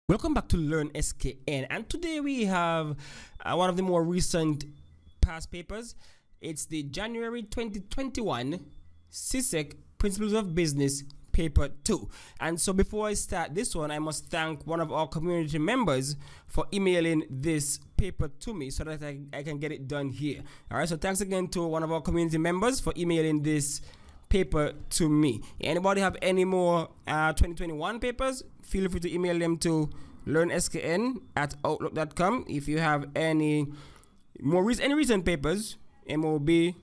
Welcome back to Learn SKN, and today we have one of the more recent past papers. It's the January 2021 CSEC Principles of Business Paper 2. And so before I start this one, I must thank one of our community members for emailing this paper to me so that I can get it done here. All right, so thanks again to one of our community members for emailing this paper to me. Anybody have any more 2021 papers? Feel free to email them to learnskn@outlook.com. If you have any recent papers, MOB,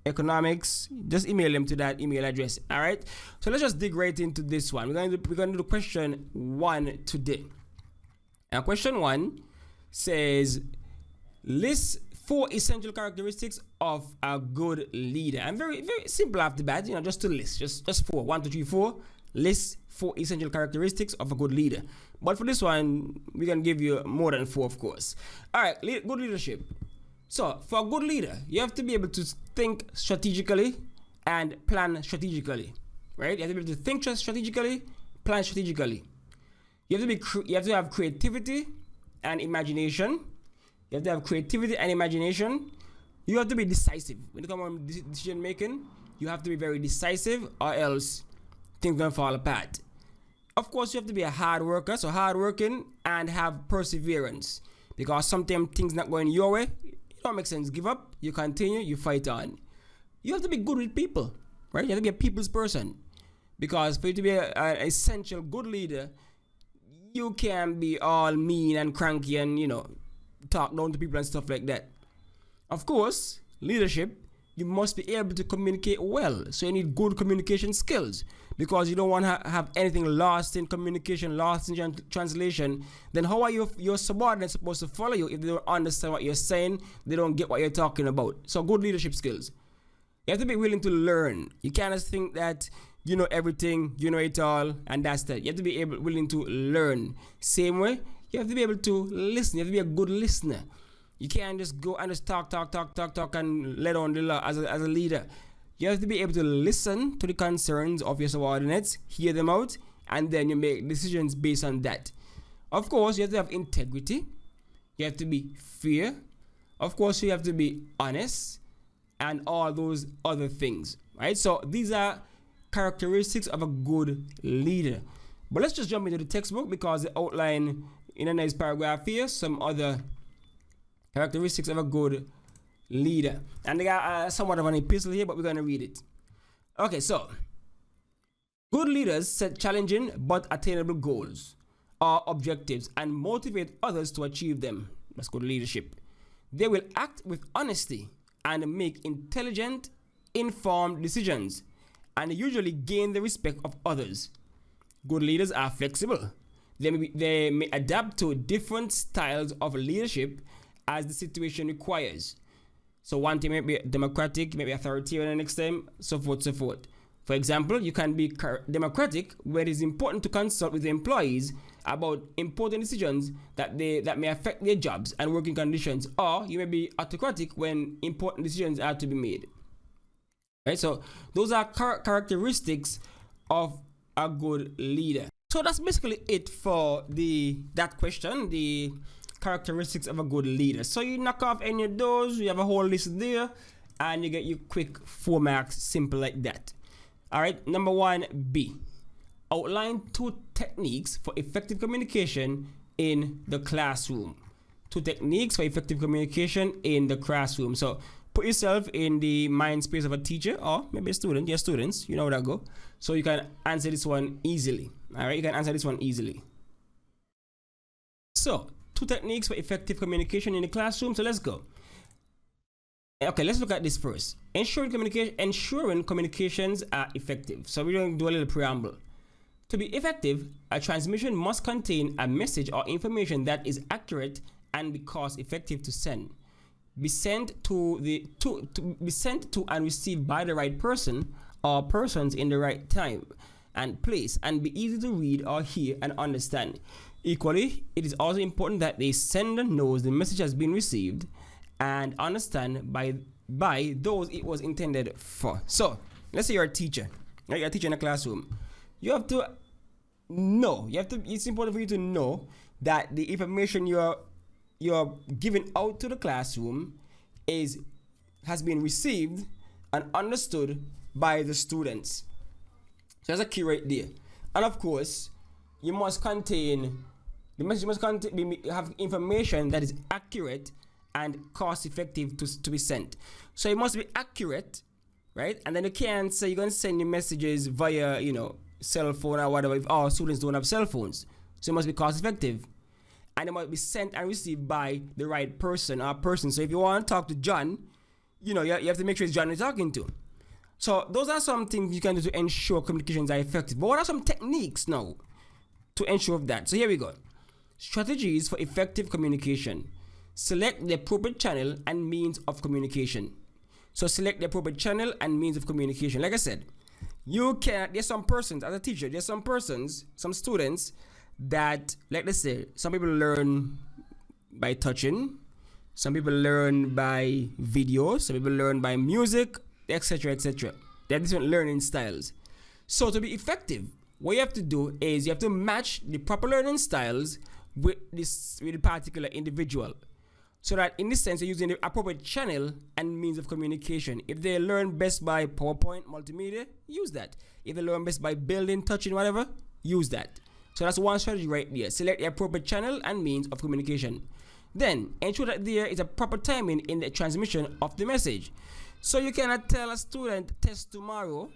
economics, just email them to that email address. All right, so let's just dig right into this one. We're going to do question 1 today. And question 1 says, list 4 essential characteristics of a good leader. And very simple off the bat, just to list, just 4. 1, 2, 3, 4. List 4 essential characteristics of a good leader. But for this one, we can give you more than 4, of course. All right, good leadership. So for a good leader, you have to be able to think strategically and plan strategically, right? You have to be able to think strategically, plan strategically. You have to have creativity and imagination. You have to have creativity and imagination. You have to be decisive. When it comes on decision making, you have to be very decisive, or else things are going to fall apart. Of course, you have to be a hard worker, so hardworking and have perseverance. Because sometimes things not going your way, it don't make sense. Give up, you continue, you fight on. You have to be good with people, right? You have to be a people's person. Because for you to be an essential good leader, you can't be all mean and cranky and, talk down to people and stuff like that. Of course, leadership, you must be able to communicate well. So you need good communication skills, because you don't want to have anything lost in communication, lost in translation. Then how are your subordinates supposed to follow you if they don't understand what you're saying? They don't get what you're talking about. So good leadership skills. You have to be willing to learn. You can't just think that you know everything, you know it all, and that's that. You have to be willing to learn. Same way, you have to be able to listen. You have to be a good listener. You can't just go and just talk and let on the law as a leader. You have to be able to listen to the concerns of your subordinates, hear them out, and then you make decisions based on that. Of course, you have to have integrity. You have to be fair. Of course, you have to be honest, and all those other things, right? So these are characteristics of a good leader. But let's just jump into the textbook, because they outline in a nice paragraph here some other characteristics of a good leader. And they got somewhat of an epistle here, but we're going to read it. Okay, so good leaders set challenging but attainable goals or objectives and motivate others to achieve them. That's good leadership. They will act with honesty and make intelligent, informed decisions, and usually gain the respect of others. Good leaders are flexible. They may adapt to different styles of leadership as the situation requires. So one thing may be democratic, maybe authoritarian the next time, so forth, so forth. For example, you can be democratic where it is important to consult with the employees about important decisions that may affect their jobs and working conditions, or you may be autocratic when important decisions are to be made. Right? So those are characteristics of a good leader. So that's basically it for that question, the characteristics of a good leader. So you knock off any of those, you have a whole list there, and you get your quick 4 marks, simple like that. All right, number 1B, outline 2 techniques for effective communication in the classroom. 2 techniques for effective communication in the classroom. So put yourself in the mind space of a teacher, or maybe a student. You're students, you know where that go. So you can answer this one easily. All right, you can answer this one easily. So 2 techniques for effective communication in the classroom. So let's go. Okay, let's look at this first. Ensuring communications are effective. So we're going to do a little preamble. To be effective, a transmission must contain a message or information that is accurate and be cost effective to send. Be sent to and received by the right person or persons in the right time and place, and be easy to read or hear and understand. Equally, it is also important that the sender knows the message has been received and understand by those it was intended for. So let's say you're a teacher, right? You're a teacher in a classroom. You have to No, you have to. It's important for you to know that the information you're giving out to the classroom has been received and understood by the students. So that's a key right there. And of course, the message must have information that is accurate and cost effective to be sent. So it must be accurate, right? And then you can't say you're going to send your messages via, cell phone or whatever if all students don't have cell phones. So it must be cost effective. And it must be sent and received by the right person or person. So if you want to talk to John, you have to make sure it's John you're talking to. So those are some things you can do to ensure communications are effective. But what are some techniques now to ensure that? So here we go. Strategies for effective communication. Select the appropriate channel and means of communication. So select the appropriate channel and means of communication. Like I said, there's some persons, as a teacher, some students that, like let's say, some people learn by touching, some people learn by video, some people learn by music, etc., etc. There are different learning styles. So to be effective, what you have to do is you have to match the proper learning styles with the particular individual. So that in this sense, you're using the appropriate channel and means of communication. If they learn best by PowerPoint, multimedia, use that. If they learn best by building, touching, whatever, use that. So that's one strategy right there. Select the appropriate channel and means of communication. Then, ensure that there is a proper timing in the transmission of the message. So you cannot tell a student, test tomorrow,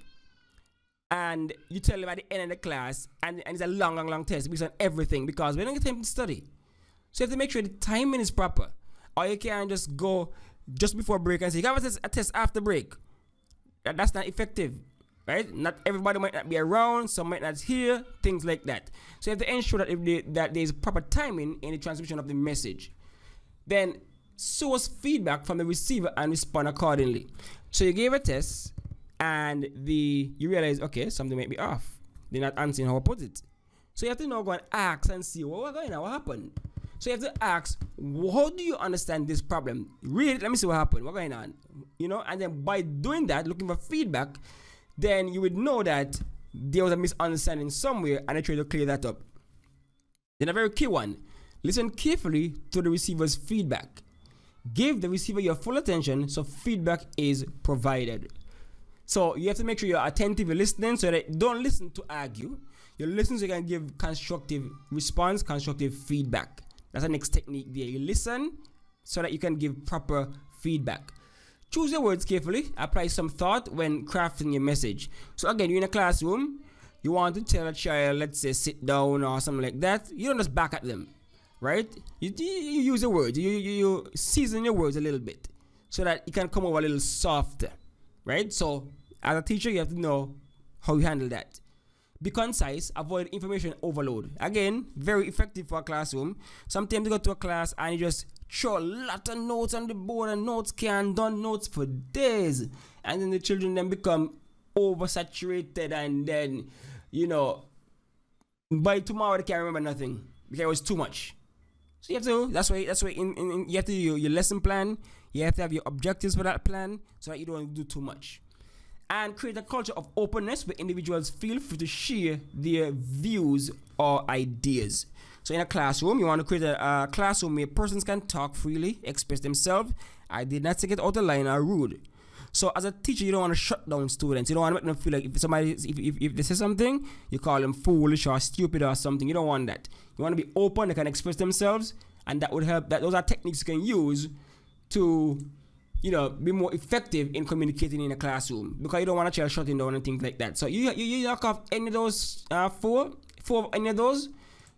and you tell them at the end of the class, and it's a long test based on everything, because we don't get time to study. So you have to make sure the timing is proper. Or you can't just go just before break and say, you have a test after break. That's not effective, right? Not everybody might not be around, some might not hear, things like that. So you have to ensure that there is proper timing in the transmission of the message. Then source feedback from the receiver and respond accordingly. So you gave a test and you realize, okay, something might be off. They're not answering how I put it. So you have to now go and ask and see, what's going on, what happened? So you have to ask, how do you understand this problem? Read it, let me see what happened, what's going on? And then by doing that, looking for feedback, then you would know that there was a misunderstanding somewhere and I try to clear that up. Then a very key one, listen carefully to the receiver's feedback. Give the receiver your full attention so feedback is provided. So you have to make sure you're attentively listening, so that you don't listen to argue. You listen so you can give constructive response, constructive feedback. That's the next technique there. You listen so that you can give proper feedback. Choose your words carefully. Apply some thought when crafting your message. So again, you're in a classroom. You want to tell a child, let's say, sit down or something like that. You don't just back at them, right? You use your words. You season your words a little bit so that it can come over a little softer, right? So as a teacher, you have to know how you handle that. Be concise, avoid information overload. Again, very effective for a classroom. Sometimes you go to a class and you just throw a lot of notes on the board, and notes can't done notes for days. And then the children then become oversaturated, and then, by tomorrow they can't remember nothing because it was too much. So you have to, that's why you have to do your lesson plan. You have to have your objectives for that plan so that you don't do too much. And create a culture of openness where individuals feel free to share their views or ideas. So in a classroom, you want to create a classroom where persons can talk freely, express themselves. I did not take it out of line or rude. So as a teacher, you don't want to shut down students. You don't want to make them feel like if they say something, you call them foolish or stupid or something. You don't want that. You want to be open, they can express themselves, and that would help. Those are techniques you can use to be more effective in communicating in a classroom, because you don't want a child shutting down and things like that. So you knock off any of those four of any of those.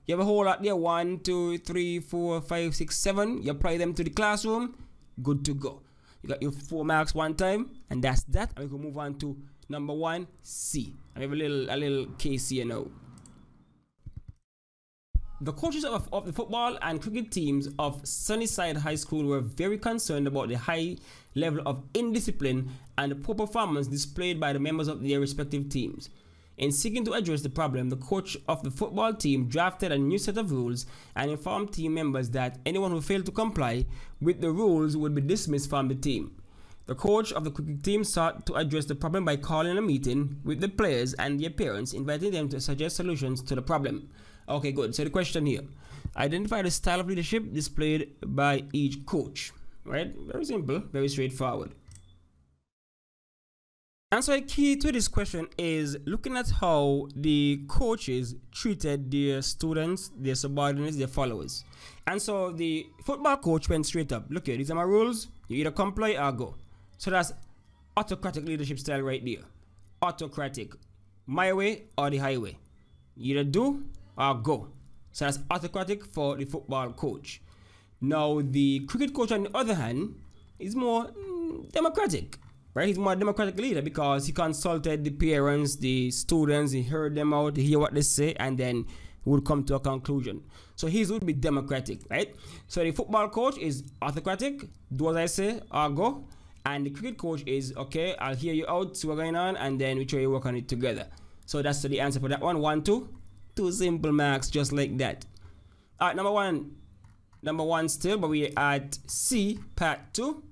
You have a whole lot there, 1, 2, 3, 4, 5, 6, 7. You apply them to the classroom, good to go. You got your 4 marks one time, and that's that. And we can move on to number 1C. I have a little case here now. The coaches of the football and cricket teams of Sunnyside High School were very concerned about the high level of indiscipline and the poor performance displayed by the members of their respective teams. In seeking to address the problem, the coach of the football team drafted a new set of rules and informed team members that anyone who failed to comply with the rules would be dismissed from the team. The coach of the cricket team sought to address the problem by calling a meeting with the players and their parents, inviting them to suggest solutions to the problem. Okay, good. So the question here, identify the style of leadership displayed by each coach. Right? Very simple, very straightforward. And so a key to this question is looking at how the coaches treated their students, their subordinates, their followers. And so the football coach went straight up. Look here, these are my rules. You either comply or go. So that's autocratic leadership style right there. Autocratic. My way or the highway. You either do or go. So that's autocratic for the football coach. Now the cricket coach on the other hand is more democratic. Right? He's more a democratic leader because he consulted the parents, the students, he heard them out, he hear what they say, and then would come to a conclusion. So his would be democratic, right? So the football coach is autocratic, do as I say, or go. And the cricket coach is, okay, I'll hear you out, see what's going on, and then we try to work on it together. So that's the answer for that one. 1, 2. 2 simple marks, just like that. All right, number one still, but we're at C, part 2.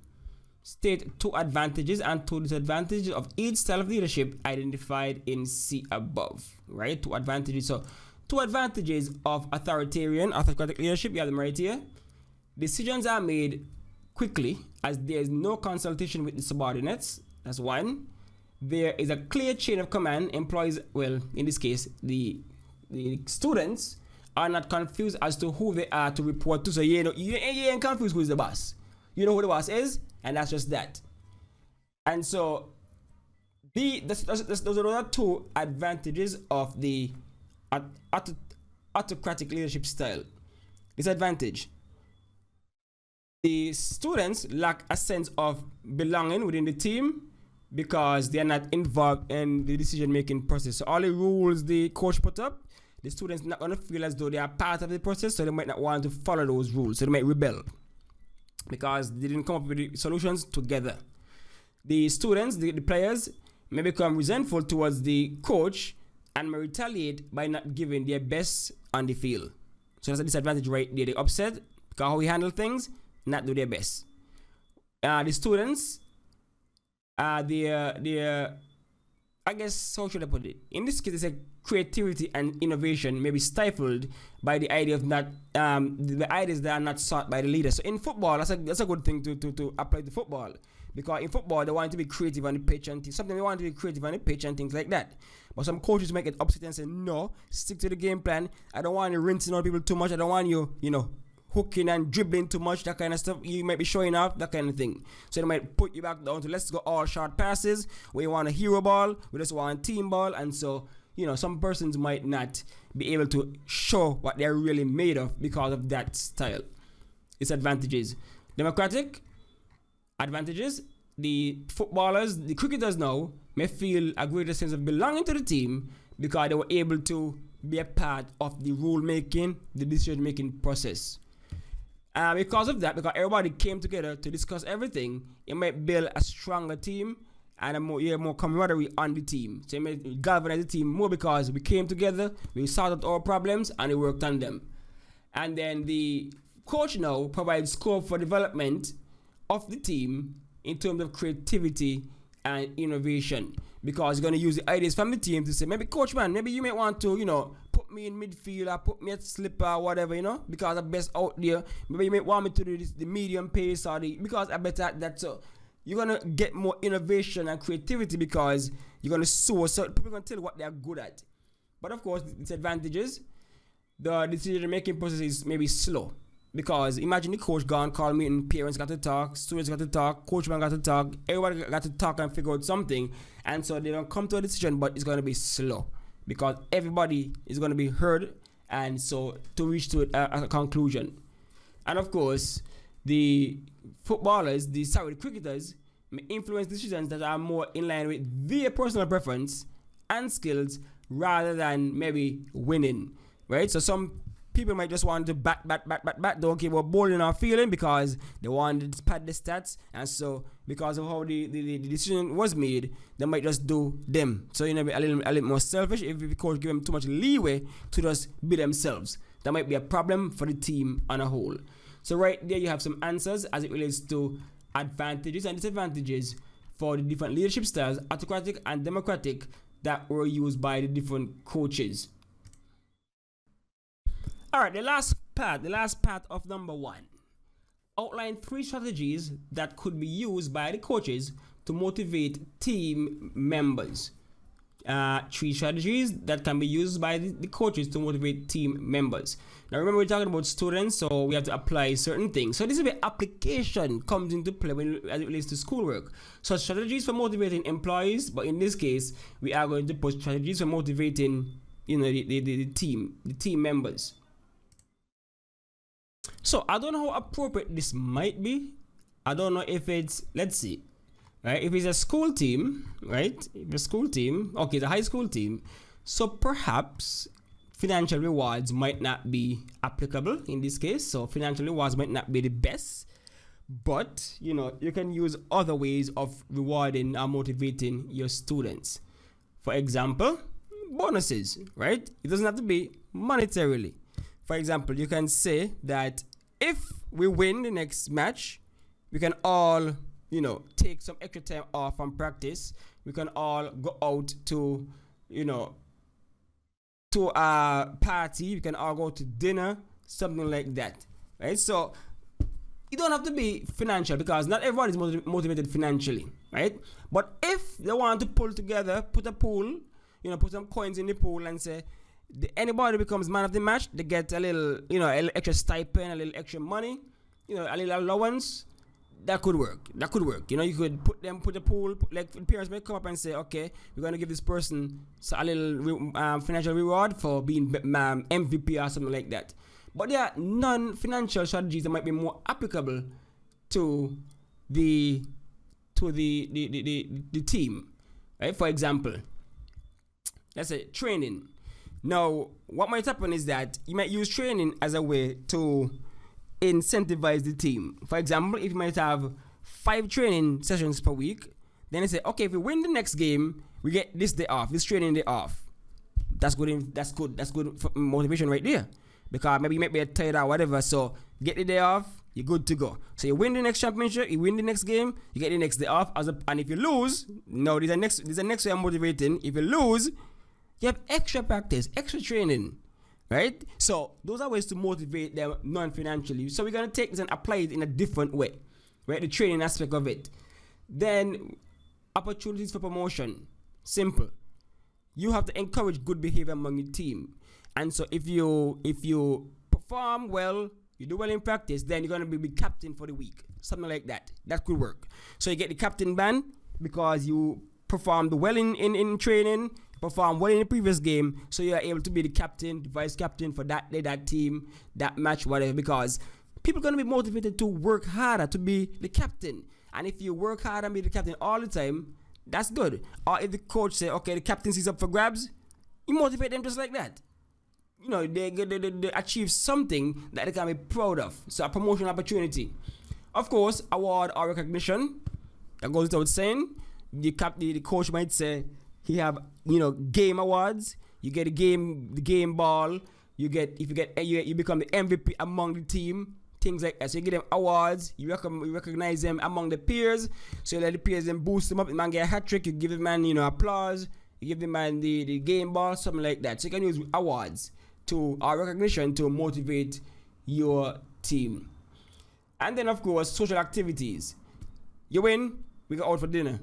State 2 advantages and 2 disadvantages of each style of leadership identified in C above, right? 2 advantages. So 2 advantages of authoritarian, autocratic leadership, you have them right here. Decisions are made quickly as there is no consultation with the subordinates. That's 1. There is a clear chain of command. Employees, well, in this case, the students are not confused as to who they are to report to. So you ain't confused who is the boss. You know who the boss is, and that's just that. And so those are 2 advantages of the autocratic leadership style. Disadvantage: the students lack a sense of belonging within the team because they are not involved in the decision-making process. So all the rules the coach put up, the students not gonna feel as though they are part of the process, so they might not want to follow those rules. So they might rebel because they didn't come up with the solutions together. The students, the players, may become resentful towards the coach and may retaliate by not giving their best on the field. So that's a disadvantage right there. They upset because how we handle things, not do their best. The students, I guess, how should I put it? In this case, it's a creativity and innovation may be stifled by the idea of not the ideas that are not sought by the leader. So in football, that's a good thing to apply to football, because in football they want to be creative on the pitch and things. Something they want to be creative on the pitch and things like that. But some coaches make it upset and say, no, stick to the game plan. I don't want you rinsing on people too much. I don't want you, hooking and dribbling too much, that kind of stuff. You might be showing off, that kind of thing. So they might put you back down to let's go all short passes. We want a hero ball, we just want team ball. And so, some persons might not be able to show what they're really made of because of that style. Its advantages: democratic. Advantages: the footballers, the cricketers now may feel a greater sense of belonging to the team because they were able to be a part of the rule making, the decision making process. Because of that, because everybody came together to discuss everything, it might build a stronger team and a more camaraderie on the team. So it might galvanize the team more because we came together, we sorted our problems, and we worked on them. And then the coach now provides scope for development of the team in terms of creativity and innovation, because you're going to use the ideas from the team to say, maybe coach man, maybe you might want to, put me in midfield or put me at slipper or whatever, because I'm best out there. Maybe you might want me to do this, the medium pace or because I'm better at that. So you're going to get more innovation and creativity because you're going to source, so people are going to tell you what they're good at. But of course, disadvantages: the decision making process is maybe slow. Because imagine the coach gone, call meeting, parents got to talk, students got to talk, coach man got to talk, everybody got to talk and figure out something. And so they don't come to a decision, but it's going to be slow because everybody is going to be heard, and so to reach to a conclusion. And of course, the footballers, the cricketers, may influence decisions that are more in line with their personal preference and skills rather than maybe winning, right? So some people might just want to bat, don't care about bowling or fielding because they want to pad the stats, and so because of how the decision was made, they might just do them. So be a little more selfish. If the coach give them too much leeway to just be themselves, that might be a problem for the team on a whole. So right there you have some answers as it relates to advantages and disadvantages for the different leadership styles, autocratic and democratic, that were used by the different coaches. All right, the last part of number 1. Outline 3 strategies that could be used by the coaches to motivate team members. 3 strategies that can be used by the coaches to motivate team members. Now remember, we're talking about students, so we have to apply certain things. So this is where application comes into play as it relates to schoolwork. So strategies for motivating employees, but in this case, we are going to put strategies for motivating, the team members. So I don't know how appropriate this might be. I don't know if it's, let's see. Right, if it's a school team, right? If it's a school team, okay, it's a high school team. So perhaps financial rewards might not be applicable in this case. So financial rewards might not be the best, but you can use other ways of rewarding or motivating your students. For example, bonuses, right? It doesn't have to be monetarily. For example, you can say that if we win the next match, we can all take some extra time off from practice. We can all go out to a party. We can all go to dinner, something like that, right? So you don't have to be financial, because not everyone is motivated financially, right? But if they want to pull together, put a pool, put some coins in the pool and say, anybody becomes man of the match, they get a little, a little extra stipend, a little extra money, a little allowance. That could work. You could put a pool, like parents may come up and say, okay, we're going to give this person a little financial reward for being MVP or something like that. But there are non-financial strategies that might be more applicable to the team, right? For example, let's say training. Now, what might happen is that you might use training as a way to incentivize the team. For example, if you might have 5 training sessions per week, then they say, okay, if we win the next game, we get this day off, this training day off. That's good. That's good for motivation right there, because maybe you might be tired or whatever. So get the day off, you're good to go. So you win the next championship, you win the next game, you get the next day off. And if you lose, there's a next way I'm motivating. If you lose, you have extra practice, extra training. Right? So those are ways to motivate them non-financially. So we're going to take this and apply it in a different way, right? The training aspect of it. Then opportunities for promotion. Simple. You have to encourage good behavior among your team. And so if you perform well, you do well in practice, then you're going to be captain for the week. Something like that. That could work. So you get the captain band because you performed well in training, perform well in the previous game, so you are able to be the captain, the vice captain for that day, that team, that match, whatever, because people are going to be motivated to work harder to be the captain. And if you work hard and be the captain all the time, that's good. Or if the coach say, okay, the captaincy's up for grabs, you motivate them just like that. They achieve something that they can be proud of. So a promotion opportunity. Of course, award or recognition, that goes without saying. The coach might say, he have game awards. You get a game ball. You become the MVP among the team. Things like that. So you give them awards. You recognize them among the peers. So you let the peers then boost them up. The man get a hat trick. You give the man applause. You give the man the game ball, something like that. So you can use awards or recognition to motivate your team. And then of course social activities. You win, we go out for dinner.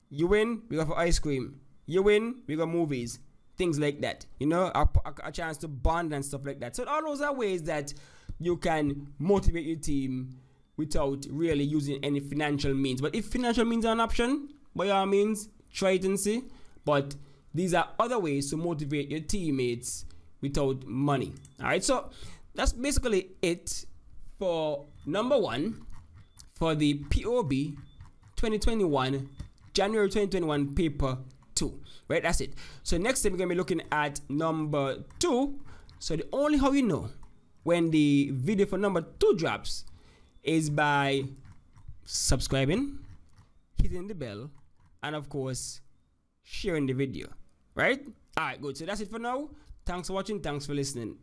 You win, we go for ice cream. You win, we go movies, things like that. A chance to bond and stuff like that. So all those are ways that you can motivate your team without really using any financial means. But if financial means are an option, by all means, try it and see. But these are other ways to motivate your teammates without money. All right, so that's basically it for number 1 for the POB 2021, January 2021 paper 2, right? That's it. So next time we're gonna be looking at number 2. So the only how you know when the video for number 2 drops is by subscribing, hitting the bell, and of course sharing the video, right? All right, good. So that's it for now. Thanks for watching. Thanks for listening.